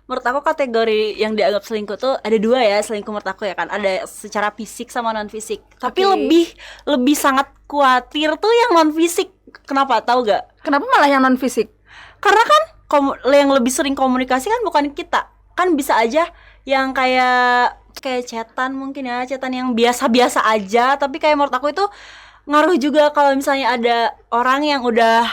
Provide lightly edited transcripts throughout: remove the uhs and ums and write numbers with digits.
Menurut aku kategori yang dianggap selingkuh tuh ada dua ya, selingkuh menurut aku ya kan. Ada secara fisik sama non fisik. Tapi Oke. lebih sangat khawatir tuh yang non fisik. Kenapa? Tahu gak? Kenapa malah yang non fisik? Karena kan yang lebih sering komunikasi kan bukan kita. Kan bisa aja yang kayak chatan mungkin ya, chatan yang biasa-biasa aja, tapi kayak menurut aku itu ngaruh juga kalau misalnya ada orang yang udah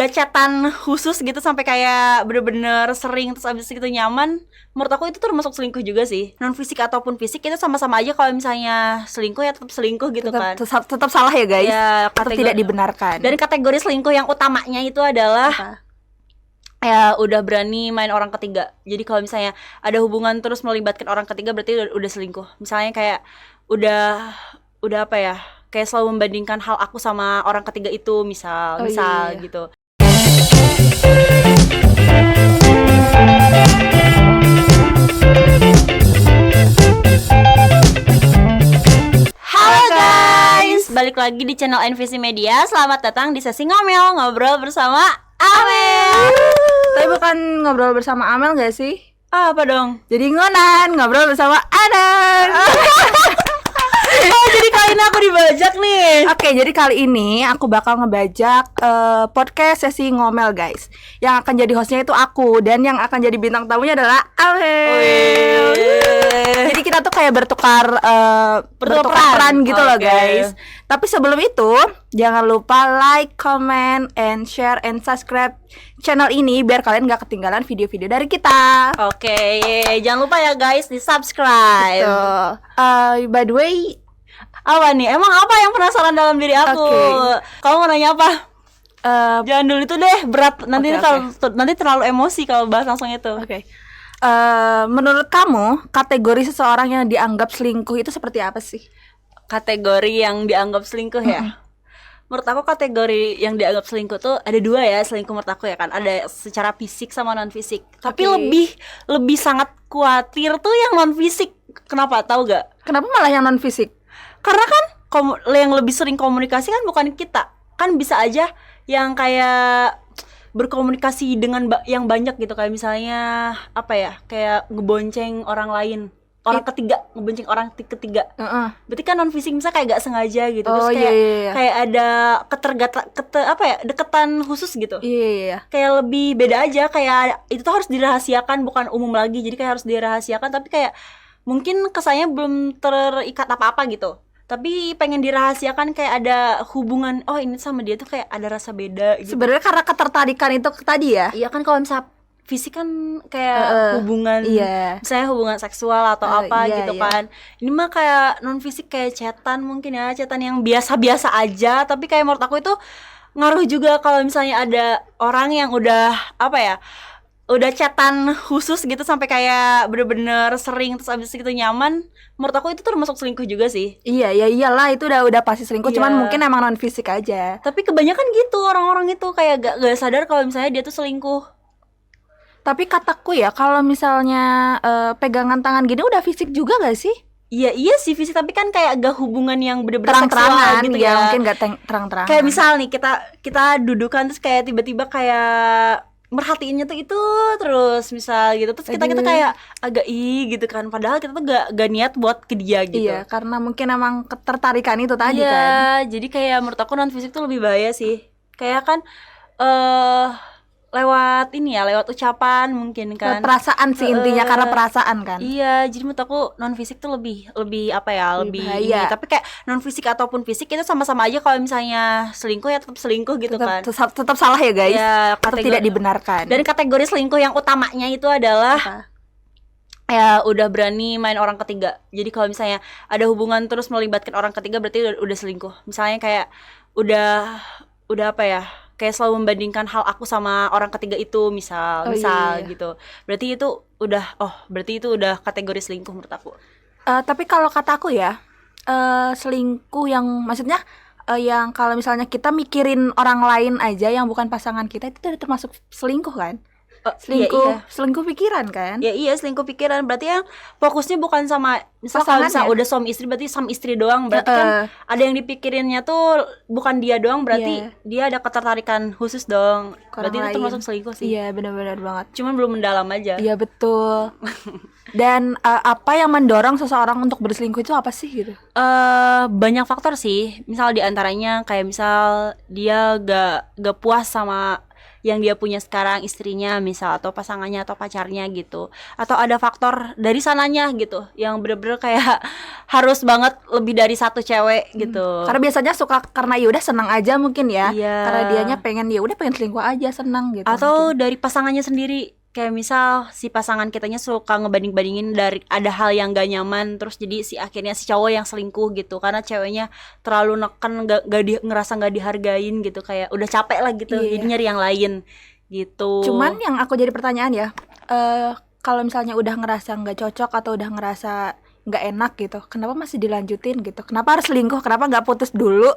chatan khusus gitu sampai kayak bener-bener sering terus abis itu nyaman. Menurut aku itu termasuk selingkuh juga sih. Non fisik ataupun fisik itu sama-sama aja, kalau misalnya selingkuh ya tetap selingkuh gitu kan. Tetap salah ya guys. Ya, Tetap tidak dibenarkan. Dan kategori selingkuh yang utamanya itu adalah ya udah berani main orang ketiga. Jadi kalau misalnya ada hubungan terus melibatkan orang ketiga, berarti udah selingkuh. Misalnya kayak udah apa ya, kayak selalu membandingkan hal aku sama orang ketiga itu, misal iya. gitu. Halo guys, balik lagi di channel NVC Media. Selamat datang di sesi ngomel, ngobrol bersama Amel. Tapi bukan ngobrol bersama Amel gak sih? Apa dong? Jadi ngonan, ngobrol bersama Anan. Oh, jadi kali ini aku dibajak nih. Oke, jadi kali ini aku bakal ngebajak podcast sesi ngomel guys. Yang akan jadi hostnya itu aku, dan yang akan jadi bintang tamunya adalah Amel. Jadi kita tuh kayak bertukar peran gitu loh guys. Tapi sebelum itu jangan lupa like, comment, and share, and subscribe channel ini biar kalian gak ketinggalan video-video dari kita. Oke, jangan lupa ya guys di subscribe. By the way, apa nih? Emang apa yang penasaran dalam diri aku? Kamu mau nanya apa? Jangan dulu itu deh, berat. Nanti terlalu emosi kalau bahas langsung itu. Menurut kamu kategori seseorang yang dianggap selingkuh itu seperti apa sih? Kategori yang dianggap selingkuh ya? Menurut aku kategori yang dianggap selingkuh tuh ada dua ya, selingkuh menurut aku ya kan. Ada secara fisik sama non fisik. Tapi lebih sangat khawatir tuh yang non fisik. Kenapa? Tahu gak? Kenapa malah yang non fisik? Karena kan yang lebih sering komunikasi kan bukan kita. Kan bisa aja yang kayak berkomunikasi dengan yang banyak gitu, kayak misalnya kayak ngebonceng orang lain, orang ketiga, ngebonceng orang ketiga. Berarti kan non fisik, misalnya kayak gak sengaja gitu. Terus kayak ada deketan khusus gitu. Iya. Kayak lebih beda aja, kayak itu tuh harus dirahasiakan, bukan umum lagi. Jadi kayak harus dirahasiakan, tapi kayak mungkin kesannya belum terikat apa-apa gitu, tapi pengen dirahasiakan, kayak ada hubungan, oh ini sama dia tuh kayak ada rasa beda gitu. Sebenarnya karena ketertarikan itu tadi ya. Iya kan, kalau misalnya fisik kan kayak hubungan, misalnya hubungan seksual atau kan. Ini mah kayak non fisik, kayak chatan mungkin ya, chatan yang biasa-biasa aja, tapi kayak menurut aku itu ngaruh juga kalau misalnya ada orang yang udah chatan khusus gitu sampai kayak bener-bener sering terus abis itu nyaman. Menurut aku itu termasuk selingkuh juga sih. Iya, iyalah itu udah pasti selingkuh. Cuman mungkin emang non fisik aja. Tapi kebanyakan gitu orang-orang itu kayak gak sadar kalau misalnya dia tuh selingkuh. Tapi kataku ya, kalau misalnya pegangan tangan gini udah fisik juga gak sih? Iya sih fisik, tapi kan kayak gak hubungan yang bener-bener terang-terangan seksual gitu ya. Mungkin gak terang-terangan. Kayak misal nih kita dudukan terus kayak tiba-tiba kayak merhatiinnya tuh itu terus misal gitu, terus kita kayak agak gitu kan, padahal kita tuh gak niat buat ke dia gitu. Iya, karena mungkin emang ketertarikan itu tadi kan. Iya, jadi kayak menurut aku non fisik tuh lebih bahaya sih. Kayak kan lewat ucapan mungkin kan. Perasaan sih intinya, karena perasaan kan. Iya, jadi menurut aku non fisik tuh lebih lebih bahaya. Tapi kayak non fisik ataupun fisik itu sama-sama aja, kalau misalnya selingkuh ya tetap selingkuh gitu kan. Tetap salah ya guys. Ya, tetap tidak dibenarkan. Dan kategori selingkuh yang utamanya itu adalah ya udah berani main orang ketiga. Jadi kalau misalnya ada hubungan terus melibatkan orang ketiga, berarti udah selingkuh. Misalnya kayak udah kayak selalu membandingkan hal aku sama orang ketiga itu, misal gitu. Berarti itu udah kategori selingkuh menurut aku. Tapi kalau kata aku ya, selingkuh yang maksudnya yang kalau misalnya kita mikirin orang lain aja yang bukan pasangan kita, itu udah termasuk selingkuh kan? Selingkuh pikiran kan? Ya iya, selingkuh pikiran. Berarti yang fokusnya bukan sama, misal kalau Pasangannya. udah suami istri berarti sama istri doang. Berarti kan ada yang dipikirinnya tuh bukan dia doang, berarti dia ada ketertarikan khusus dong. Berarti itu termasuk selingkuh sih. Iya, benar-benar banget. Cuman belum mendalam aja. Iya, betul. Dan apa yang mendorong seseorang untuk berselingkuh itu apa sih gitu? Banyak faktor sih. Misal diantaranya kayak misal dia gak puas sama yang dia punya sekarang, istrinya misal, atau pasangannya atau pacarnya gitu, atau ada faktor dari sananya gitu yang bener-bener kayak harus banget lebih dari satu cewek gitu. Karena biasanya suka karena ya udah senang aja mungkin ya. Iya. Karena dianya pengen ya udah pengen selingkuh aja, senang gitu. Atau dari pasangannya sendiri, kayak misal si pasangan kitanya suka ngebanding-bandingin dari ada hal yang gak nyaman, terus jadi akhirnya si cowok yang selingkuh gitu karena ceweknya terlalu neken, ngerasa gak dihargain gitu, kayak udah capek lah gitu. Iya. Jadi nyari yang lain gitu. Cuman yang aku jadi pertanyaan ya, kalau misalnya udah ngerasa nggak cocok atau udah ngerasa nggak enak gitu, kenapa masih dilanjutin gitu? Kenapa harus selingkuh? Kenapa nggak putus dulu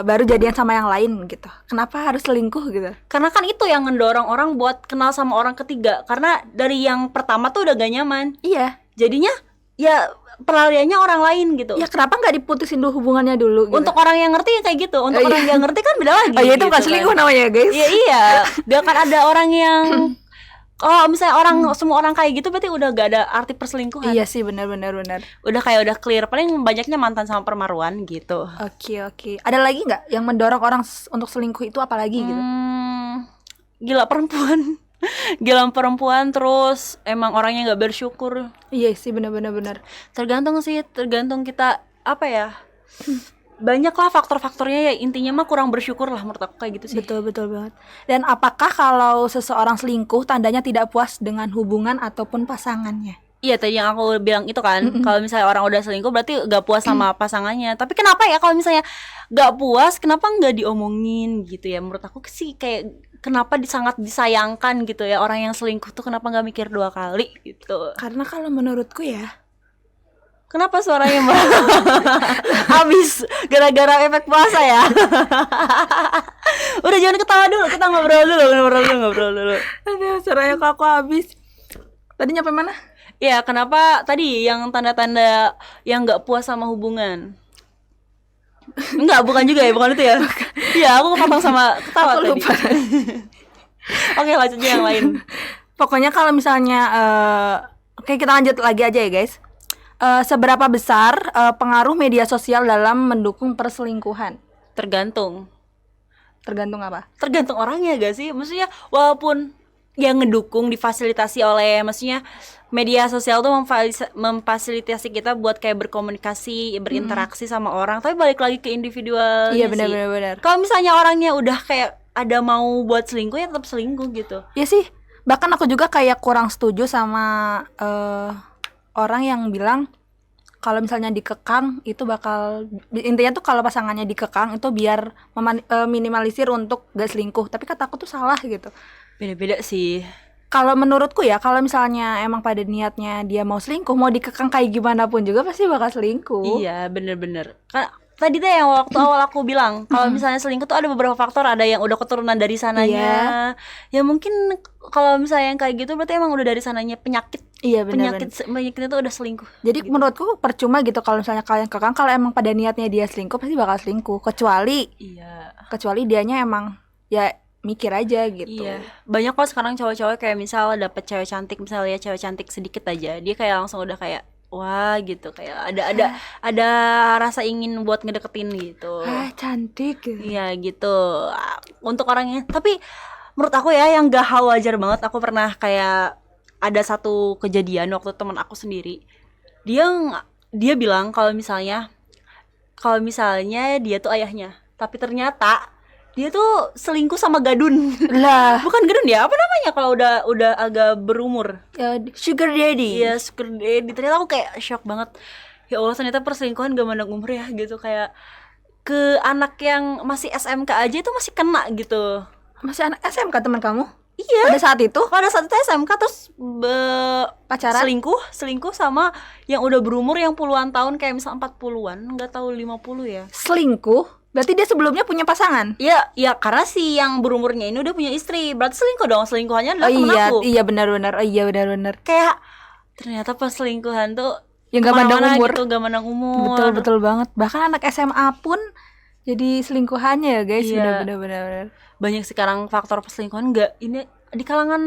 baru jadian sama yang lain gitu? Kenapa harus selingkuh gitu? Karena kan itu yang ngedorong orang buat kenal sama orang ketiga. Karena dari yang pertama tuh udah gak nyaman. Iya. Jadinya ya pelariannya orang lain gitu. Ya kenapa nggak diputusin dulu hubungannya dulu gitu? Untuk orang yang ngerti ya kayak gitu. Untuk orang yang nggak ngerti kan beda lagi. Oh iya, itu gitu bukan selingkuh kan. namanya guys. Iya iya. Gak akan ada orang yang kalau misalnya semua orang kayak gitu berarti udah gak ada arti perselingkuhan. Iya sih, benar. Udah kayak udah clear. Paling banyaknya mantan sama permaruan gitu. Oke. Ada lagi nggak yang mendorong orang untuk selingkuh itu apa lagi gitu? Gila perempuan. Gila perempuan, terus emang orangnya nggak bersyukur. Iya sih, benar. Tergantung kita apa ya. Banyak lah faktor-faktornya, ya intinya mah kurang bersyukur lah menurut aku, kayak gitu sih. Betul banget. Dan apakah kalau seseorang selingkuh tandanya tidak puas dengan hubungan ataupun pasangannya? Iya, tadi yang aku bilang itu kan, kalau misalnya orang udah selingkuh berarti gak puas sama pasangannya. Tapi kenapa ya kalau misalnya gak puas, kenapa gak diomongin gitu ya? Menurut aku sih kayak kenapa sangat disayangkan gitu ya, orang yang selingkuh tuh kenapa gak mikir 2 kali gitu. Karena kalau menurutku ya, kenapa suaranya habis gara-gara efek puasa ya? Udah jangan ketawa dulu, kita ngobrol dulu. aduh, suaranya kok aku habis. Tadi nyampe mana? Ya, kenapa tadi yang tanda-tanda yang nggak puas sama hubungan? Enggak, bukan juga ya, bukan itu ya. Iya, aku kepotong sama ketawa tadi. Lupa. Oke, lanjut aja yang lain. Pokoknya kalau misalnya oke, kita lanjut lagi aja ya guys. Seberapa besar pengaruh media sosial dalam mendukung perselingkuhan? Tergantung Apa? Tergantung orangnya gak sih? Maksudnya walaupun yang ngedukung difasilitasi oleh, maksudnya media sosial tuh memfasilitasi kita buat kayak berkomunikasi, berinteraksi sama orang, tapi balik lagi ke individualnya. Iya, sih. benar. Kalau misalnya orangnya udah kayak ada mau buat selingkuh, ya tetap selingkuh gitu. Iya sih. Bahkan aku juga kayak kurang setuju sama orang yang bilang kalau misalnya dikekang itu bakal, intinya tuh kalau pasangannya dikekang itu biar minimalisir untuk gak selingkuh. Tapi kataku tuh salah gitu. Beda-beda sih. Kalau menurutku ya, kalau misalnya emang pada niatnya dia mau selingkuh, mau dikekang kayak gimana pun juga pasti bakal selingkuh. Iya, bener-bener. Kan tadi tuh yang waktu awal aku bilang, kalau misalnya selingkuh tuh ada beberapa faktor, ada yang udah keturunan dari sananya. Ya mungkin kalau misalnya yang kayak gitu berarti emang udah dari sananya penyakit. Iya, benar. Penyakitnya tuh udah selingkuh. Jadi gitu. menurutku percuma gitu kalau misalnya kalian kekang, kalau emang pada niatnya dia selingkuh pasti bakal selingkuh, kecuali dianya emang ya mikir aja gitu. Iya. Banyak kok sekarang cowok-cowok kayak misal dapet cewek cantik, misalnya cewek cantik sedikit aja, dia kayak langsung udah kayak wah gitu, kayak ada rasa ingin buat ngedeketin gitu. Cantik. Iya gitu. Untuk orangnya, tapi menurut aku ya yang gak hal wajar banget, aku pernah kayak ada satu kejadian waktu teman aku sendiri. Dia bilang kalau misalnya dia tuh ayahnya, tapi ternyata dia tuh selingkuh sama gadun. Lah, Bukan gadun ya, apa namanya kalau udah agak berumur? sugar daddy. Iya, sugar daddy. Ternyata aku kayak shock banget. Ya Allah, ternyata perselingkuhan gak mandang umur ya gitu, kayak ke anak yang masih SMK aja itu masih kena gitu. Masih anak SMK teman kamu? Iya. Pada saat itu SMK terus pacaran? Selingkuh sama yang udah berumur yang puluhan tahun, kayak misal 40-an, enggak tahu 50 ya. Selingkuh Berarti dia sebelumnya punya pasangan? Ya, ya karena si yang berumurnya ini udah punya istri, berarti selingkuh dong. Selingkuhannya adalah temen aku. Iya benar-benar. Oh iya benar-benar. Kayak ternyata pas selingkuhan tuh Ya nggak mandang kemana-mana umur. gitu, gak mandang umur. Betul banget. Bahkan anak SMA pun jadi selingkuhannya ya guys. Iya. Benar-benar. Banyak sekarang faktor perselingkuhan nggak ini di kalangan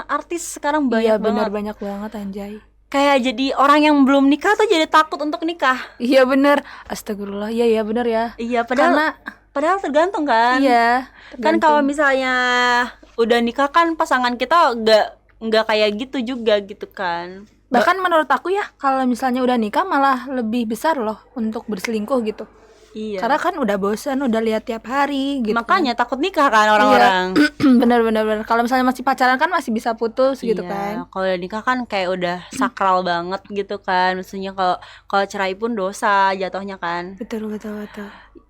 artis sekarang Iya banyak benar banget. banyak banget anjay. Kayak jadi orang yang belum nikah tuh jadi takut untuk nikah. Iya benar. Astagfirullah. Iya benar ya. Iya, padahal tergantung kan. Iya. Kan kalau misalnya udah nikah kan pasangan kita nggak kayak gitu juga gitu kan. bahkan menurut aku ya kalau misalnya udah nikah malah lebih besar loh untuk berselingkuh gitu. Iya. Karena kan udah bosan, udah lihat tiap hari gitu. Makanya takut nikah kan orang-orang. Bener. Kalau misalnya masih pacaran kan masih bisa putus gitu kan. Kalau udah nikah kan kayak udah sakral banget gitu kan. Maksudnya kalau cerai pun dosa jatuhnya kan. Betul.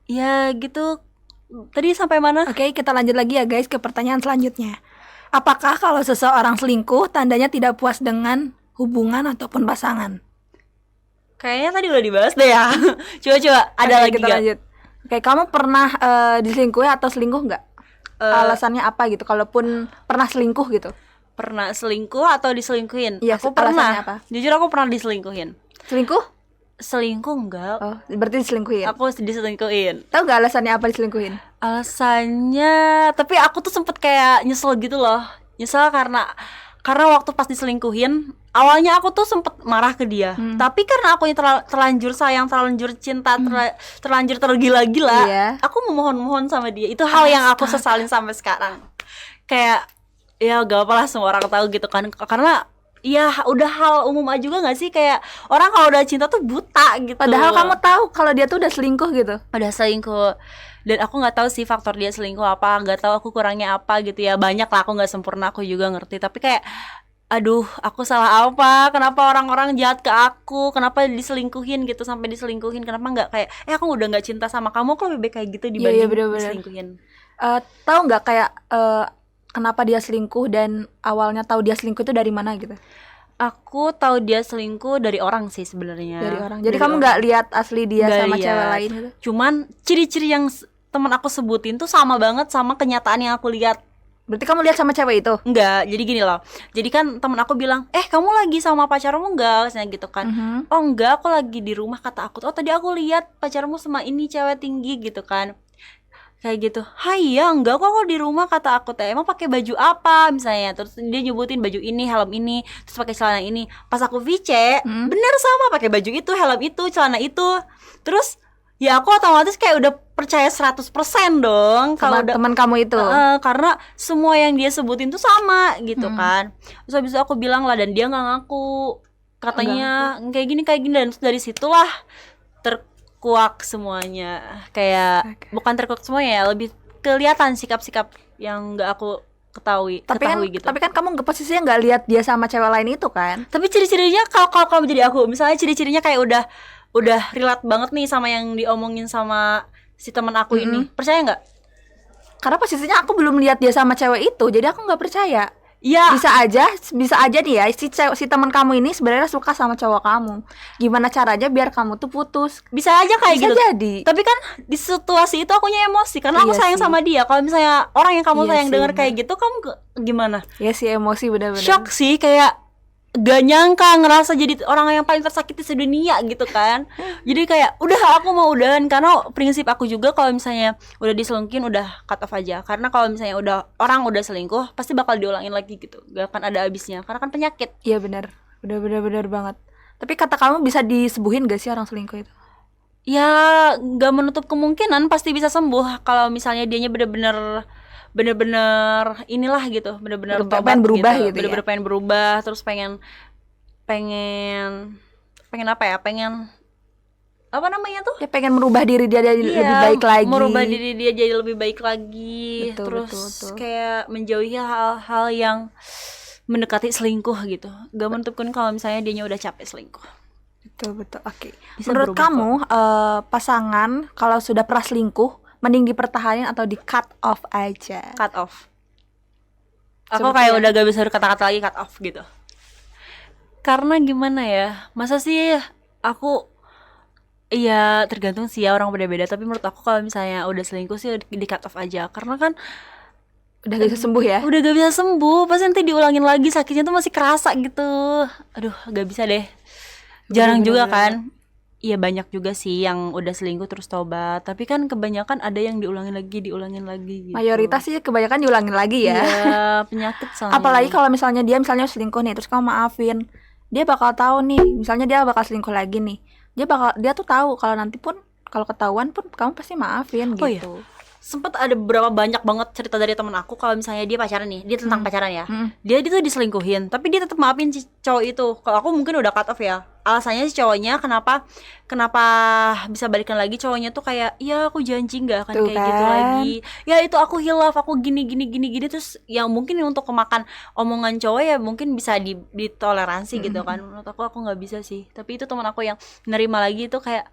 Ya gitu. Tadi sampai mana? Oke, kita lanjut lagi ya guys ke pertanyaan selanjutnya. Apakah kalau seseorang selingkuh tandanya tidak puas dengan hubungan ataupun pasangan? Kayaknya tadi udah dibahas deh ya. Coba ada Oke, lagi kita gak? lanjut. Oke, kamu pernah diselingkuhi atau selingkuh nggak? Alasannya apa gitu? Kalaupun pernah selingkuh gitu? Pernah selingkuh atau diselingkuhin? Iya, Aku alasannya pernah. apa? Jujur aku pernah diselingkuhin. Selingkuh? Selingkuh enggak? Oh, berarti diselingkuhin. Aku diselingkuhin. Tahu nggak alasannya apa diselingkuhin? Alasannya, tapi aku tuh sempet kayak nyesel gitu loh. Nyesel karena waktu pas diselingkuhin, awalnya aku tuh sempet marah ke dia. Tapi karena aku yang terlanjur sayang, terlanjur cinta, terlanjur tergila-gila, Iya. aku memohon-mohon sama dia. Itu hal yang aku sesalin sampai sekarang. Kayak ya gak apa-apa lah semua orang tahu gitu kan. Karena ya udah hal umum aja juga gak sih, kayak orang kalau udah cinta tuh buta gitu. Padahal kamu tahu kalau dia tuh udah selingkuh gitu. Udah selingkuh, dan aku nggak tahu sih faktor dia selingkuh apa, nggak tahu aku kurangnya apa gitu ya. Banyak lah, aku nggak sempurna, aku juga ngerti, tapi kayak aduh aku salah apa, kenapa orang-orang jahat ke aku, kenapa diselingkuhin gitu, sampai diselingkuhin, kenapa nggak kayak aku udah nggak cinta sama kamu, aku lebih baik kayak gitu dibanding bener-bener. diselingkuhin. Tahu nggak kayak kenapa dia selingkuh dan awalnya tahu dia selingkuh itu dari mana gitu? Aku tahu dia selingkuh dari orang sih sebenarnya. Dari orang. Jadi kamu nggak lihat asli dia Nggak sama lihat. cewek lain gitu? Cuman ciri-ciri yang teman aku sebutin tuh sama banget sama kenyataan yang aku lihat. Berarti kamu lihat sama cewek itu? Enggak, jadi gini loh. Jadi kan temen aku bilang, kamu lagi sama pacarmu enggak? Katanya gitu kan. Oh enggak, aku lagi di rumah, kata aku. Oh tadi aku lihat pacarmu sama ini cewek tinggi gitu kan. Kayak gitu. Hai ya enggak kok, aku di rumah, kata aku teh. Emang pakai baju apa misalnya? Terus dia nyebutin baju ini, helm ini, terus pakai celana ini. Pas aku VC, bener sama, pakai baju itu, helm itu, celana itu. Terus ya aku otomatis kayak udah percaya 100% dong Sama kalau udah teman kamu itu. karena semua yang dia sebutin tuh sama gitu kan. Terus habis itu aku bilang lah, dan dia nggak ngaku, katanya kayak gini dan dari situlah terkuak semuanya. Kayak bukan terkuak semuanya ya, lebih kelihatan sikap-sikap yang nggak aku ketahui gitu. Tapi kan kamu posisinya nggak lihat dia sama cewek lain itu kan? Tapi ciri-cirinya kalau jadi aku, misalnya ciri-cirinya kayak udah relate banget nih sama yang diomongin sama si teman aku ini. Percaya nggak? Karena posisinya aku belum lihat dia sama cewek itu, jadi aku nggak percaya. Ya, Bisa aja nih ya si teman kamu ini sebenarnya suka sama cowok kamu. Gimana caranya biar kamu tuh putus? bisa aja kayak Bisa gitu. jadi. Tapi kan di situasi itu akunya emosi karena aku Iya sayang sih. sama dia. Kalau misalnya orang yang kamu Iya sayang sih, denger bener. kayak gitu, kamu gimana? Ya sih emosi benar-benar. Shock sih, kayak gak nyangka, ngerasa jadi orang yang paling tersakiti sedunia gitu kan. Jadi kayak udah aku mau udahan, karena prinsip aku juga kalau misalnya udah diselingkuhin udah cut off aja. Karena kalau misalnya orang udah selingkuh pasti bakal diulangin lagi gitu, gak akan ada habisnya karena kan penyakit. Iya benar. Benar banget. Tapi kata kamu bisa disembuhin gak sih orang selingkuh itu? Ya gak menutup kemungkinan pasti bisa sembuh kalau misalnya dianya bener-bener inilah gitu, bener-bener Pengen tobat berubah gitu ya? bener-bener pengen berubah, terus pengen apa ya, pengen apa namanya tuh, Ya pengen merubah diri dia jadi lebih baik lagi. merubah diri dia jadi lebih baik lagi. Betul, Terus betul. kayak menjauhi hal-hal yang mendekati selingkuh gitu. Gak menutup kemungkinan kalau misalnya dianya udah capek selingkuh. Betul. Oke. Bisa Menurut berubah kamu pasangan kalau sudah pernah selingkuh mending dipertahankan atau di cut off aja? Cut off. Aku Seperti kayak yang- udah gak bisa berkata-kata lagi, cut off gitu. Karena gimana ya, masa sih aku Iya, tergantung sih ya, orang beda-beda. Tapi menurut aku kalau misalnya udah selingkuh sih di cut off aja. Karena kan Udah gak bisa sembuh ya. udah gak bisa sembuh. Pasti nanti diulangin lagi, sakitnya tuh masih kerasa gitu. Aduh, gak bisa deh. Jarang juga kan. Iya, banyak juga sih yang udah selingkuh terus tobat. Tapi kan kebanyakan ada yang diulangin lagi gitu. Mayoritas sih kebanyakan diulangin lagi ya. Iya, penyakit soalnya. Apalagi kalau misalnya dia selingkuh nih, terus kamu maafin, dia bakal tahu nih, misalnya dia bakal selingkuh lagi nih, dia tuh tahu kalau nanti pun kalau ketahuan pun kamu pasti maafin gitu. Oh iya, sempet ada beberapa banyak banget cerita dari temen aku kalau misalnya dia pacaran nih, dia tentang pacaran ya, dia tuh diselingkuhin tapi dia tetap maafin si cowok itu. Kalau aku mungkin udah cut off ya, alasannya si cowoknya kenapa bisa balikan lagi, cowoknya tuh kayak ya aku janji nggak akan Tuh kayak gitu kan. lagi, ya itu aku hilaf, aku gini terus yang mungkin untuk kemakan omongan cowok ya mungkin bisa ditoleransi gitu kan. Menurut aku nggak bisa sih. Tapi itu teman aku yang nerima lagi itu kayak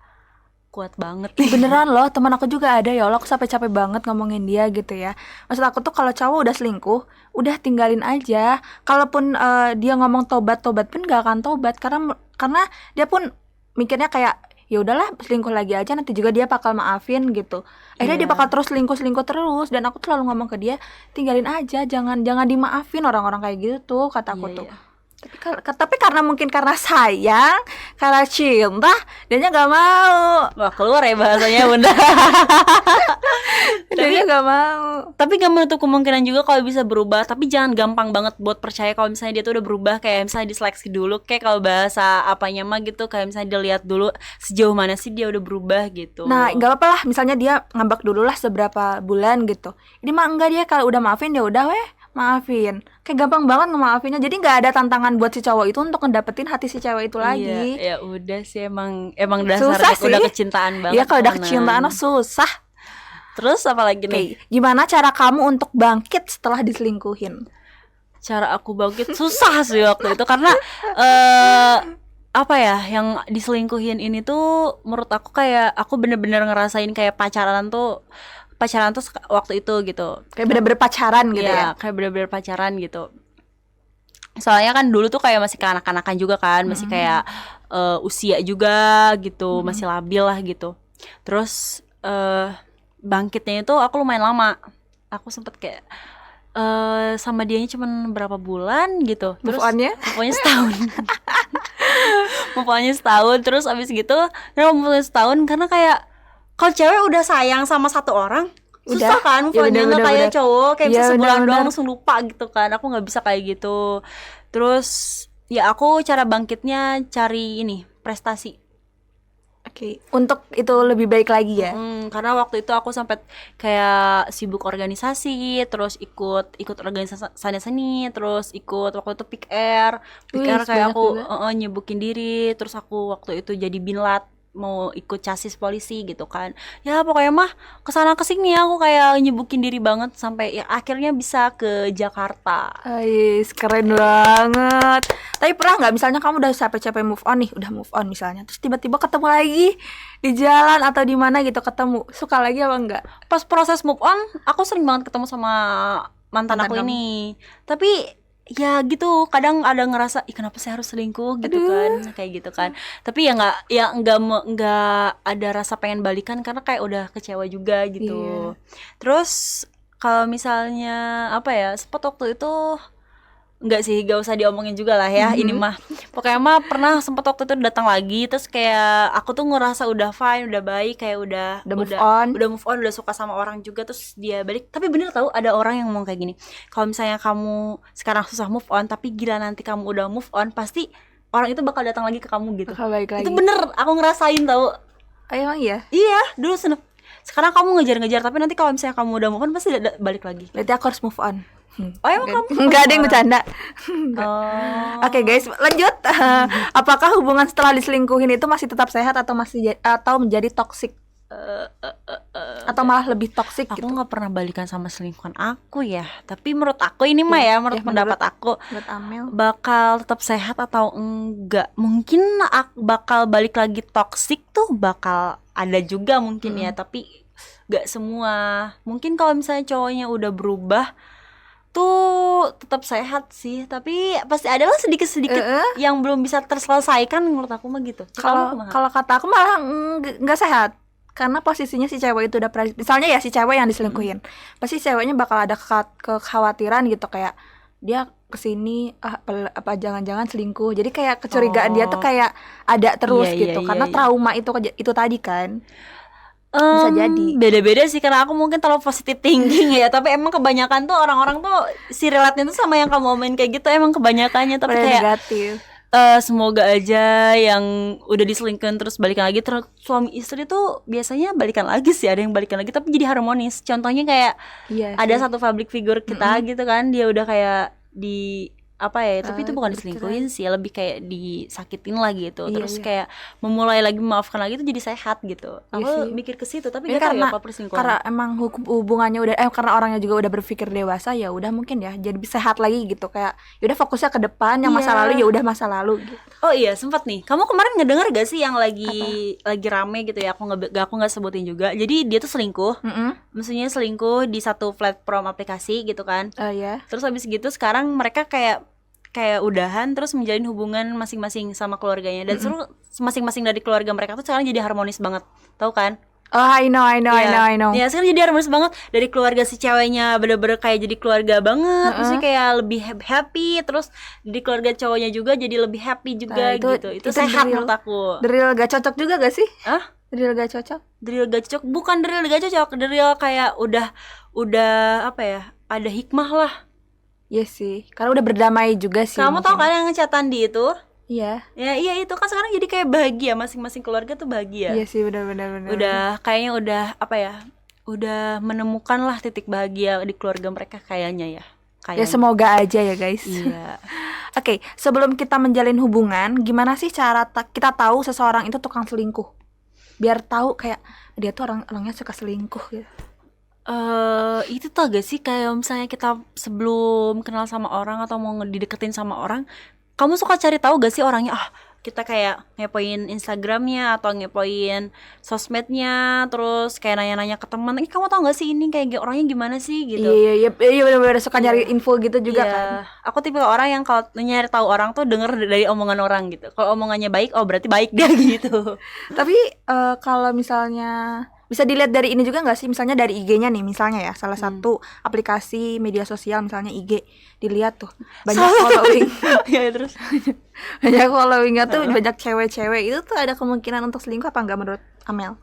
kuat banget. Beneran loh, teman aku juga ada, ya Allah, aku sampai capek banget ngomongin dia gitu ya. Maksud aku tuh kalau cowok udah selingkuh, udah tinggalin aja. Kalaupun dia ngomong tobat pun gak akan tobat karena dia pun mikirnya kayak ya udahlah, selingkuh lagi aja, nanti juga dia bakal maafin gitu. Akhirnya dia bakal terus selingkuh terus, dan aku selalu ngomong ke dia, tinggalin aja, jangan dimaafin orang-orang kayak gitu tuh, kata aku tuh. Tapi karena sayang, karena cinta, dianya nggak mau. Wah, keluar ya bahasanya bunda. Dianya nggak mau. Tapi gak menutup kemungkinan juga kalau bisa berubah. Tapi jangan gampang banget buat percaya kalau misalnya dia tuh udah berubah. Kayak misalnya diseleksi dulu, kayak kalau bahasa apanya mah gitu, kayak misalnya dilihat dulu sejauh mana sih dia udah berubah gitu. Nah, nggak apa-apa lah, misalnya dia ngambek dulu lah seberapa bulan gitu. Ini mah enggak, dia kalau udah maafin ya udah weh, maafin. Kayak gampang banget ngemaafinnya. Jadi nggak ada tantangan buat si cowok itu untuk ngedapetin hati si cewek itu lagi. Iya, ya udah sih, emang Susah dasarnya udah sih. kecintaan banget. Iya, kalau udah Conan. kecintaan susah. Terus apa lagi nih? Gimana cara kamu untuk bangkit setelah diselingkuhin? Cara aku bangkit susah sih waktu itu karena apa ya, yang diselingkuhin ini tuh menurut aku kayak aku bener-bener ngerasain kayak pacaran tuh waktu itu gitu. Kayak bener-bener pacaran gitu ya? Kayak bener-bener pacaran gitu. Soalnya kan dulu tuh kayak masih kanak-kanakan juga kan, masih kayak usia juga gitu, masih labil lah gitu. Terus bangkitnya itu aku lumayan lama. Aku sempet kayak sama dianya cuman berapa bulan gitu. Terus pokoknya setahun. Pokoknya setahun. Terus abis gitu kenapa setahun? Karena kayak kalau cewek udah sayang sama satu orang susah kan move-on-nya, nggak kayak cowok kayak bisa sebulan doang langsung lupa gitu kan. Aku nggak bisa kayak gitu. Terus ya aku cara bangkitnya cari ini prestasi. Oke, untuk itu lebih baik lagi ya. Karena waktu itu aku sampai kayak sibuk organisasi, terus ikut organisasi seni, terus ikut waktu itu PR kayak aku nyebukin diri, terus aku waktu itu jadi binlat mau ikut casis polisi gitu kan. Ya pokoknya mah kesana kesini aku kayak nyebukin diri banget sampai ya akhirnya bisa ke Jakarta. Ais, keren banget. Tapi pernah nggak misalnya kamu udah capek-capek move on nih, udah move on misalnya, terus tiba-tiba ketemu lagi di jalan atau di mana gitu, ketemu, suka lagi apa enggak? Pas proses move on, aku sering banget ketemu sama mantan aku ini. Tapi ya gitu, kadang ada ngerasa ih kenapa saya harus selingkuh gitu kan, kayak gitu kan. Tapi ya nggak ada rasa pengen balikan karena kayak udah kecewa juga gitu. Terus kalau misalnya apa ya, sempat waktu itu enggak sih, gak usah diomongin juga lah ya. Ini mah pokoknya mah pernah sempat waktu itu datang lagi, terus kayak aku tuh ngerasa udah fine, udah baik, kayak udah move on, udah suka sama orang juga, terus dia balik. Tapi bener tahu ada orang yang ngomong kayak gini, kalau misalnya kamu sekarang susah move on, tapi gila nanti kamu udah move on, pasti orang itu bakal datang lagi ke kamu gitu. Itu bener, aku ngerasain tahu. Emang iya? Iya, dulu sekarang kamu ngejar-ngejar, tapi nanti kalau misalnya kamu udah move on pasti balik lagi. Berarti aku harus move on. Oh emang kamu? Enggak ada yang bercanda. Oke guys, lanjut. Apakah hubungan setelah diselingkuhin itu masih tetap sehat atau menjadi toksik? Atau malah lebih toksik gitu? Aku nggak pernah balikan sama selingkuhan aku ya. Tapi menurut aku ini mah ya, menurut pendapat aku, menurut Amel, bakal tetap sehat atau enggak? Mungkin bakal balik lagi toksik tuh bakal ada juga mungkin ya. Tapi nggak semua. Mungkin kalau misalnya cowoknya udah berubah, itu tetap sehat sih, tapi pasti adalah sedikit-sedikit yang belum bisa terselesaikan menurut aku mah gitu. Kalau kata aku malah nggak sehat. Karena posisinya si cewek itu udah misalnya ya si cewek yang diselingkuhin, pasti ceweknya bakal ada kekhawatiran gitu, kayak dia kesini apa jangan-jangan selingkuh. Jadi kayak kecurigaan dia tuh kayak ada terus gitu, karena trauma itu tadi kan. Bisa jadi beda-beda sih, karena aku mungkin terlalu positive thinking ya, tapi emang kebanyakan tuh orang-orang tuh si relate-nya tuh sama yang kamu omongin kayak gitu, emang kebanyakannya. Tapi kayak negatif. Semoga aja yang udah diselingkuhin terus balikan lagi, terus suami istri tuh biasanya balikan lagi sih, ada yang balikan lagi tapi jadi harmonis. Contohnya kayak ada satu public figure kita gitu kan, dia udah kayak di apa ya, tapi itu bukan diselingkuhin sih, lebih kayak disakitin lagi gitu. Terus kayak memulai lagi, memaafkan lagi, itu jadi sehat gitu. Aku mikir ke situ, tapi gak tahu ya apa perselingkuhan. Karena emang hubungannya udah karena orangnya juga udah berpikir dewasa, ya udah mungkin ya jadi sehat lagi gitu. Kayak ya udah fokusnya ke depan, yang masa lalu ya udah masa lalu gitu. Oh iya, sempat nih. Kamu kemarin ngedenger gak sih yang lagi rame gitu ya? Aku nggak sebutin juga. Jadi dia tuh selingkuh. Maksudnya selingkuh di satu platform aplikasi gitu kan. Terus habis gitu sekarang mereka kayak udahan, terus menjalin hubungan masing-masing sama keluarganya, dan seru masing-masing dari keluarga mereka tuh sekarang jadi harmonis banget, tahu kan? Oh, I know. Ya sekarang jadi harmonis banget. Dari keluarga si ceweknya bener-bener kayak jadi keluarga banget, maksudnya kayak lebih happy. Terus di keluarga cowoknya juga jadi lebih happy juga gitu. Itu sehat menurut aku. Drill gak cocok juga gak sih? Drill gak cocok? Drill gak cocok, bukan drill gak cocok. Drill kayak udah apa ya? Ada hikmah lah. Iya sih, karena udah berdamai juga sih. Kamu tau kan yang ngecatan di itu? Iya. Ya iya, itu kan sekarang jadi kayak bahagia, masing-masing keluarga tuh bahagia. Iya sih, benar. Udah kayaknya udah apa ya? Udah menemukan lah titik bahagia di keluarga mereka kayaknya ya. Ya semoga aja ya guys. Iya. Oke, sebelum kita menjalin hubungan, gimana sih cara kita tahu seseorang itu tukang selingkuh? Biar tahu kayak dia tuh orangnya suka selingkuh gitu. Itu tau gak sih, kayak misalnya kita sebelum kenal sama orang atau mau dideketin sama orang, kamu suka cari tahu gak sih orangnya? Kita kayak ngepoin Instagramnya atau ngepoin sosmednya, terus kayak nanya-nanya ke teman, kamu tau gak sih ini kayak orangnya gimana sih gitu. Iya benar-benar suka nyari info gitu juga kan. Aku tipe orang yang kalau nyari tahu orang tuh denger dari omongan orang gitu. Kalau omongannya baik, berarti baik dia gitu. Tapi kalau misalnya bisa dilihat dari ini juga nggak sih, misalnya dari IG-nya nih, misalnya ya salah satu aplikasi media sosial misalnya IG, dilihat tuh banyak following. Ya terus banyak followingnya tuh banyak cewek-cewek, itu tuh ada kemungkinan untuk selingkuh apa nggak menurut Amel?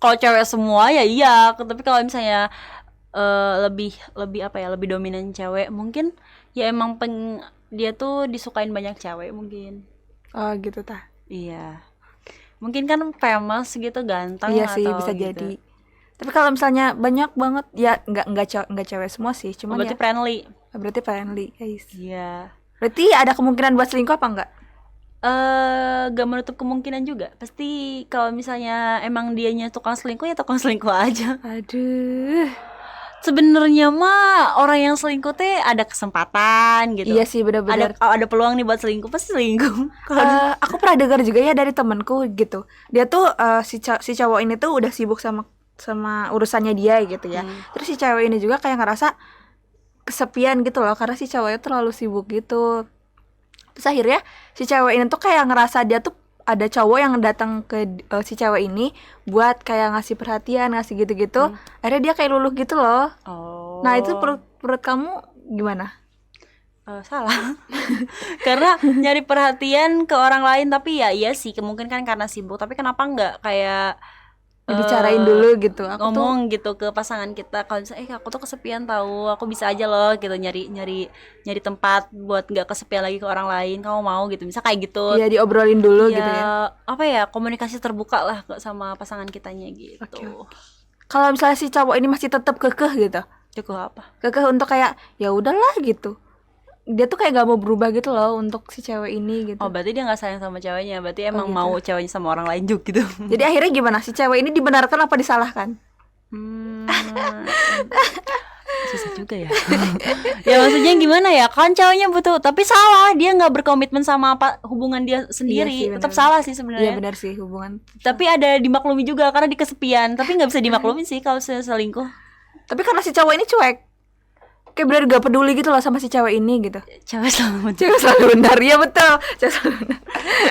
Kalau cewek semua ya iya, tapi kalau misalnya lebih apa ya, lebih dominan cewek, mungkin ya emang dia tuh disukain banyak cewek mungkin. Oh gitu tah. Iya. Mungkin kan famous gitu, ganteng. Iya sih, atau bisa gitu. jadi. Tapi kalau misalnya banyak banget ya nggak cewek semua sih, cuma berarti ya friendly. Berarti friendly, guys. Iya. Berarti ada kemungkinan buat selingkuh apa enggak? Gak menutup kemungkinan juga. Pasti kalau misalnya emang dianya tukang selingkuh, ya tukang selingkuh aja. Aduh. Sebenarnya mah orang yang selingkuh teh ada kesempatan gitu. Iya sih, benar-benar. Ada peluang nih buat selingkuh, pasti selingkuh. Aku pernah dengar juga ya dari temanku gitu. Dia tuh si cowok ini tuh udah sibuk sama urusannya dia gitu ya. Terus si cewek ini juga kayak ngerasa kesepian gitu loh, karena si cowoknya terlalu sibuk gitu. Terus akhirnya si cewek ini tuh kayak ngerasa dia tuh ada cowok yang datang ke si cewek ini buat kayak ngasih perhatian, ngasih gitu-gitu. Akhirnya dia kayak luluh gitu loh. Nah itu menurut kamu gimana? Salah. Karena nyari perhatian ke orang lain, tapi ya iya sih kemungkinan kan karena sibuk. Tapi kenapa enggak kayak dibicarain dulu gitu, ngomong gitu ke pasangan kita, kalau misalnya aku tuh kesepian tahu, aku bisa aja loh gitu nyari tempat buat nggak kesepian lagi ke orang lain, kamu mau gitu, bisa kayak gitu. Iya, diobrolin dulu gitu ya. Apa ya, komunikasi terbuka lah sama pasangan kitanya gitu. Okay. Kalau misalnya si cowok ini masih tetap kekeh gitu, kekeh untuk kayak ya udahlah gitu, dia tuh kayak gak mau berubah gitu loh untuk si cewek ini gitu. Berarti dia gak sayang sama ceweknya, berarti emang gitu. Mau ceweknya sama orang lain juga gitu. Jadi akhirnya gimana, si cewek ini dibenarkan apa disalahkan? Susah juga ya. Ya maksudnya gimana ya, kan ceweknya butuh, tapi salah, dia gak berkomitmen sama hubungan dia sendiri. Iya, tetap salah sih sebenarnya. Iya benar sih, hubungan. Tapi ada dimaklumi juga karena di kesepian, tapi gak bisa dimaklumi sih kalau selingkuh. Tapi karena si cowok ini cuek. kayak bener gak peduli gitu loh sama si cewek ini gitu. Cewek selalu Cewek selalu benar, iya betul. Cewek selalu benar.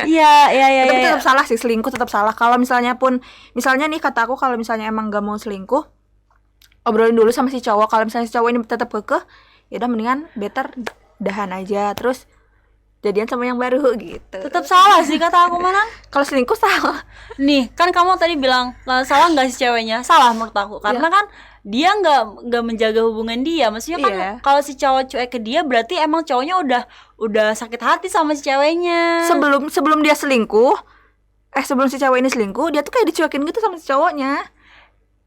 Iya, iya, iya, Tapi iya. tetap salah sih, selingkuh tetap salah. Kalau misalnya nih kata aku, kalau misalnya emang gak mau selingkuh, obrolin dulu sama si cowok. Kalau misalnya si cowok ini tetap kekeh, ya udah mendingan better dahan aja, terus jadian sama yang baru gitu. Tetap salah sih kata aku mana. Kalau selingkuh salah. Nih, kan kamu tadi bilang salah nggak si ceweknya? Salah menurut aku. Karena kan dia nggak menjaga hubungan dia. Maksudnya kan kalau si cowok cuek ke dia berarti emang cowoknya udah sakit hati sama si ceweknya. Sebelum dia selingkuh, sebelum si cewek ini selingkuh, dia tuh kayak dicuekin gitu sama si cowoknya.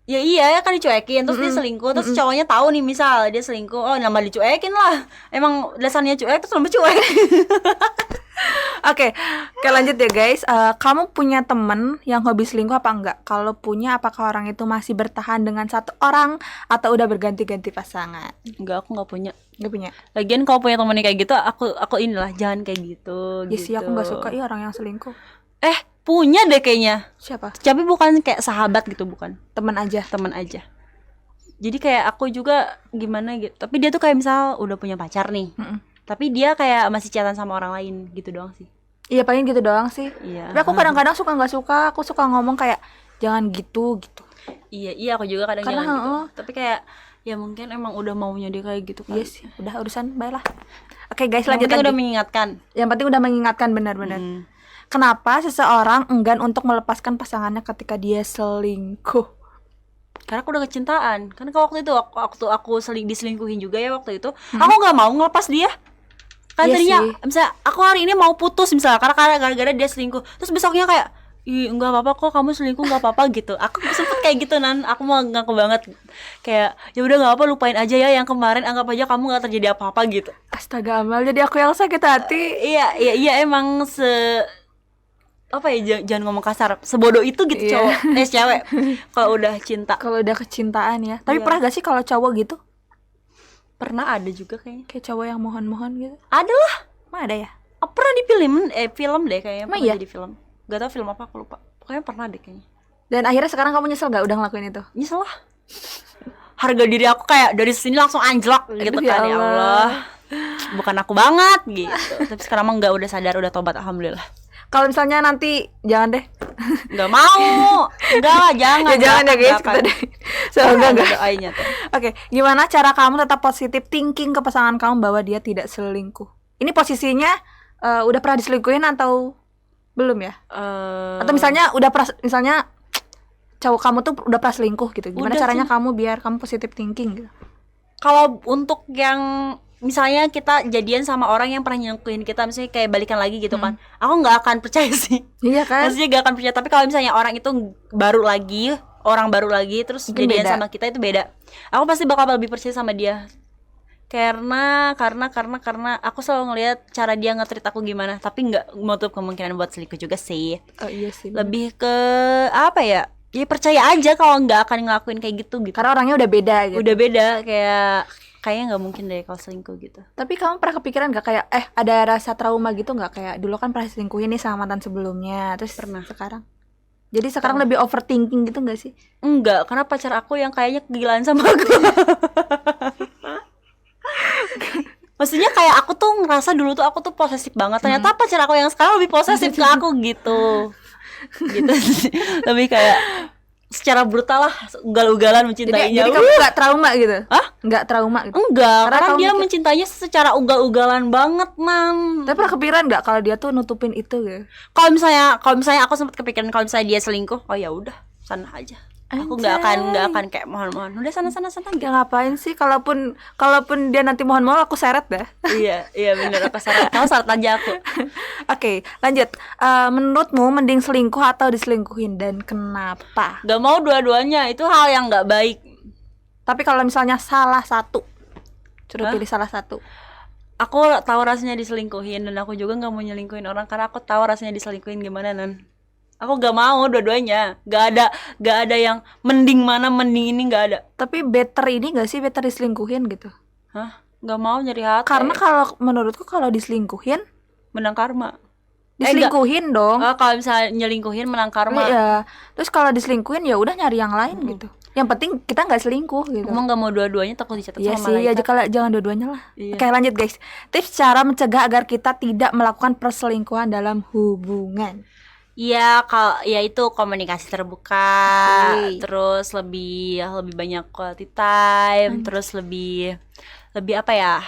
Ya iya kan dicuekin, terus dia selingkuh, terus cowoknya tahu nih misal dia selingkuh, oh nama dicuekin lah. Emang dasarnya cuek terus lama cuek. Oke, lanjut ya guys. Kamu punya temen yang hobi selingkuh apa enggak? Kalau punya, apakah orang itu masih bertahan dengan satu orang atau udah berganti-ganti pasangan? Enggak, aku nggak punya. Nggak punya. Lagian kalau punya temen kayak gitu, aku inilah jangan kayak gitu. Iya sih, aku nggak suka orang yang selingkuh. Punya deh kayaknya. Siapa? Tapi bukan kayak sahabat gitu, bukan. Teman aja. Jadi kayak aku juga gimana gitu. Tapi dia tuh kayak misal udah punya pacar nih. Tapi dia kayak masih chatan sama orang lain gitu doang sih. Iya paling gitu doang sih. Iya. Tapi aku kadang-kadang suka nggak suka. Aku suka ngomong kayak jangan gitu. Iya aku juga kadang Karena, jangan gitu. Tapi kayak ya mungkin emang udah maunya dia kayak gitu kan. Iya sih. Udah urusan bye lah. Oke guys, Yang lanjut penting lagi. udah mengingatkan. Yang penting udah mengingatkan, benar-benar. Kenapa seseorang enggan untuk melepaskan pasangannya ketika dia selingkuh? Karena aku udah kecintaan. Kan kalau waktu itu aku diselingkuhin juga ya waktu itu. Aku nggak mau ngelepas dia. Kan Iya tadinya sih. misalnya aku hari ini mau putus misalnya karena gara-gara dia selingkuh. Terus besoknya kayak enggak apa-apa kok kamu selingkuh, enggak apa-apa gitu. Aku sempet kayak gitu aku mau ngaku banget kayak ya udah enggak apa, lupain aja ya yang kemarin, anggap aja kamu enggak terjadi apa-apa gitu. Astaga Amal, jadi aku yang sakit hati. Iya emang apa ya, jangan ngomong kasar, sebodoh itu gitu cowok cewek kalau udah cinta. Kalau udah kecintaan ya. Tapi Iya. pernah gak sih kalau cowok gitu? Pernah ada juga kayaknya. Kayak cowok yang mohon-mohon gitu. Ada lah. Emang ada ya? Pernah di film deh kayaknya. Emang Pernah iya? jadi film. Gak tau film apa, aku lupa. Pokoknya pernah deh kayaknya. Dan akhirnya sekarang kamu nyesel gak udah ngelakuin itu? Nyesel lah. Harga diri aku kayak dari sini langsung anjlok gitu ya kan. Ya Allah, bukan aku banget gitu. Tapi sekarang mah udah sadar, udah tobat, alhamdulillah. Kalau misalnya nanti, jangan deh. Gak mau. Enggak lah, jangan. Ya jangan ya guys, kita deh. Semoga enggak. Doainnya tuh. Oke, gimana cara kamu tetap positif thinking ke pasangan kamu bahwa dia tidak selingkuh? Ini posisinya udah pernah diselingkuhin atau belum ya? Atau misalnya misalnya cowok kamu tuh udah pernah selingkuh gitu. Gimana Udah caranya sih. kamu biar kamu positif thinking gitu? Kalau untuk yang misalnya kita jadian sama orang yang pernah nyelingkuhin kita, misalnya kayak balikan lagi gitu kan, aku nggak akan percaya sih. Iya kan? Maksudnya gak akan percaya. Tapi kalau misalnya orang itu orang baru lagi terus Mungkin jadian beda. sama kita, itu beda. Aku pasti bakal lebih percaya sama dia. Karena aku selalu ngelihat cara dia nge-treat aku gimana. Tapi nggak menutup kemungkinan buat selingkuh juga sih. Oh iya sih. Lebih ke apa ya? Ya percaya aja kalau nggak akan ngelakuin kayak gitu. Karena orangnya udah beda gitu. Udah beda, kayaknya nggak mungkin deh kalau selingkuh gitu. Tapi kamu pernah kepikiran gak kayak ada rasa trauma gitu gak? Kayak dulu kan pernah selingkuhin nih sama mantan sebelumnya. Terus Pernah. sekarang? Jadi sekarang lebih overthinking gitu gak sih? Enggak, karena pacar aku yang kayaknya kegilaan sama aku. Maksudnya kayak aku tuh ngerasa dulu tuh aku tuh posesif banget. Ternyata pacar aku yang sekarang lebih posesif ke aku gitu. Gitu sih. Lebih kayak secara brutal lah, ugal-ugalan mencintainya. Jadi kamu gak trauma gitu? Hah? Gak trauma gitu? Enggak, karena kamu dia mikir- mencintainya secara ugal-ugalan banget, Mam. Tapi pernah kepikiran gak kalau dia tuh nutupin itu gitu? Kalau misalnya aku sempat kepikiran kalau misalnya dia selingkuh, oh ya udah, sana aja. Aku nggak akan kayak mohon-mohon. Udah sana gitu. Ya ngapain sih? Kalaupun dia nanti mohon-mohon aku seret dah. Iya bener, aku syarat aja aku. Oke, lanjut. Menurutmu mending selingkuh atau diselingkuhin dan kenapa? Gak mau dua-duanya, itu hal yang nggak baik. Tapi kalau misalnya salah satu, suruh Hah? pilih salah satu. Aku tahu rasanya diselingkuhin dan aku juga nggak mau nyelingkuhin orang karena aku tahu rasanya diselingkuhin gimana, Nan. Aku gak mau dua-duanya. Gak ada yang mending ini, gak ada. Tapi better ini gak sih, better diselingkuhin gitu? Hah? Gak mau nyari hati. Karena kalau menurutku kalau diselingkuhin, menang karma. diselingkuhin dong. Kalau misalnya nyelingkuhin menang karma. Iya. Terus kalau diselingkuhin ya udah nyari yang lain gitu. Yang penting kita nggak selingkuh gitu. Emang gak mau dua-duanya takut dicatat Iya sama sih, ya malaikat. jangan dua-duanya lah. Iya. Oke, lanjut guys. Tips cara mencegah agar kita tidak melakukan perselingkuhan dalam hubungan. Iya, kalau ya itu komunikasi terbuka, Oke. terus lebih banyak quality time, terus lebih apa ya?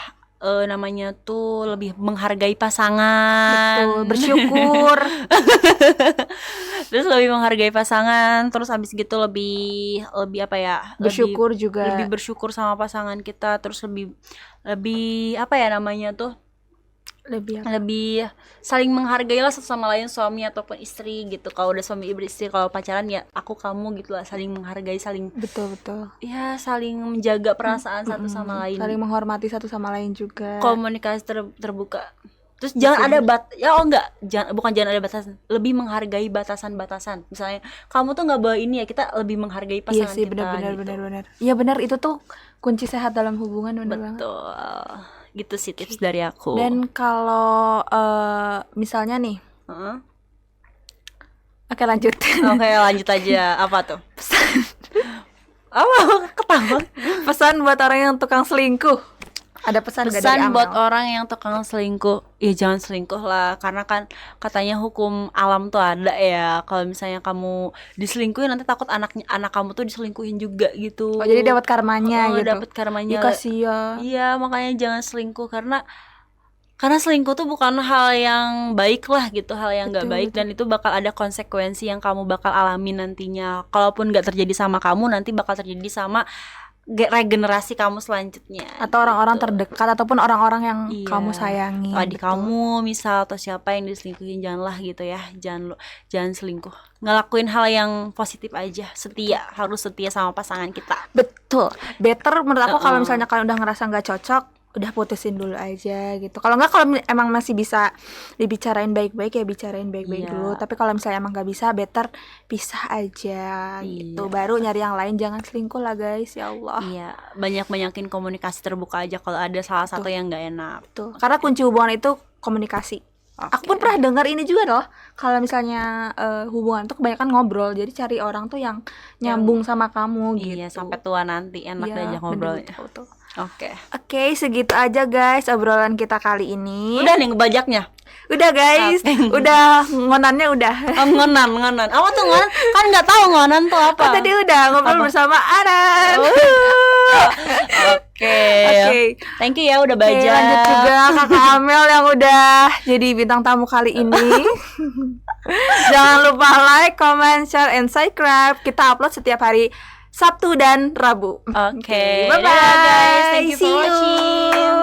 Namanya tuh lebih menghargai pasangan. Betul, bersyukur. Terus lebih menghargai pasangan, terus habis gitu lebih apa ya? Bersyukur juga. Lebih bersyukur sama pasangan kita, terus lebih apa ya namanya tuh? Lebih apa? Lebih saling menghargai lah satu sama lain, suami ataupun istri gitu. Kalau udah suami istri, kalau pacaran ya aku kamu gitu lah, saling menghargai, saling Betul. ya saling menjaga perasaan satu sama lain, Saling menghormati satu sama lain juga. komunikasi terbuka. Terus jangan ada bukan jangan ada batasan, lebih menghargai batasan-batasan. Misalnya kamu tuh nggak bawa ini ya, kita lebih menghargai Iya pasangan sih, kita gitu. benar. Iya benar, itu tuh kunci sehat dalam hubungan, benar banget. Betul, gitu sih tips dari aku. Dan kalau misalnya nih, Heeh. oke lanjut. Oke, lanjut aja. Apa tuh? Apa ketawa? Pesan buat orang yang tukang selingkuh. Ada pesan gak dari Pesan Amel? buat orang yang tukang selingkuh, ya jangan selingkuh lah, karena kan katanya hukum alam tuh ada ya, kalau misalnya kamu diselingkuhin nanti takut anak kamu tuh diselingkuhin juga gitu. Oh, jadi dapat karmanya gitu. Dapat karmanya. Ya kasihan. Iya, makanya jangan selingkuh, karena selingkuh tuh bukan hal yang baik lah gitu, hal yang nggak Betul, baik, dan itu bakal ada konsekuensi yang kamu bakal alami nantinya. Kalaupun nggak terjadi sama kamu, nanti bakal terjadi sama regenerasi kamu selanjutnya. Atau orang-orang terdekat ataupun orang-orang yang Iya. kamu sayangi. Adik betul. kamu misal, atau siapa yang diselingkuhin, janganlah gitu ya. Jangan selingkuh. Ngelakuin hal yang positif aja. Setia, harus setia sama pasangan kita. Betul. Better menurut aku kalau misalnya kalian udah ngerasa nggak cocok, udah putusin dulu aja gitu. Kalau nggak, kalau emang masih bisa dibicarain baik-baik ya bicarain baik-baik Iya. dulu. Tapi kalau misalnya emang nggak bisa, better pisah aja gitu. Iya. Baru nyari yang lain, jangan selingkuh lah guys, ya Allah. Iya, banyakin komunikasi terbuka aja kalau ada salah satu yang nggak enak. Tuh. Karena kunci hubungan itu komunikasi. Oke. Aku pun pernah dengar ini juga loh. Kalau misalnya hubungan tuh kebanyakan ngobrol, jadi cari orang tuh yang nyambung sama kamu gitu. Iya, sampai tua nanti enak Iya, diajak ngobrolnya. betul. Oke. Oke, segitu aja guys obrolan kita kali ini. Udah nih ngebajaknya. Udah guys, Oke. udah ngonannya udah. Ngonan. Apa tuh ngonan? Kan nggak tahu ngonan tuh apa. Oh, tadi udah ngobrol bersama Aran. Oke. Oke. Thank you ya udah Oke, bajak. lanjut juga Kakak Amel yang udah jadi bintang tamu kali ini. Jangan lupa like, comment, share, and subscribe. Kita upload setiap hari Sabtu dan Rabu. Oke. Bye bye Dadah, guys. Thank you for See you. watching.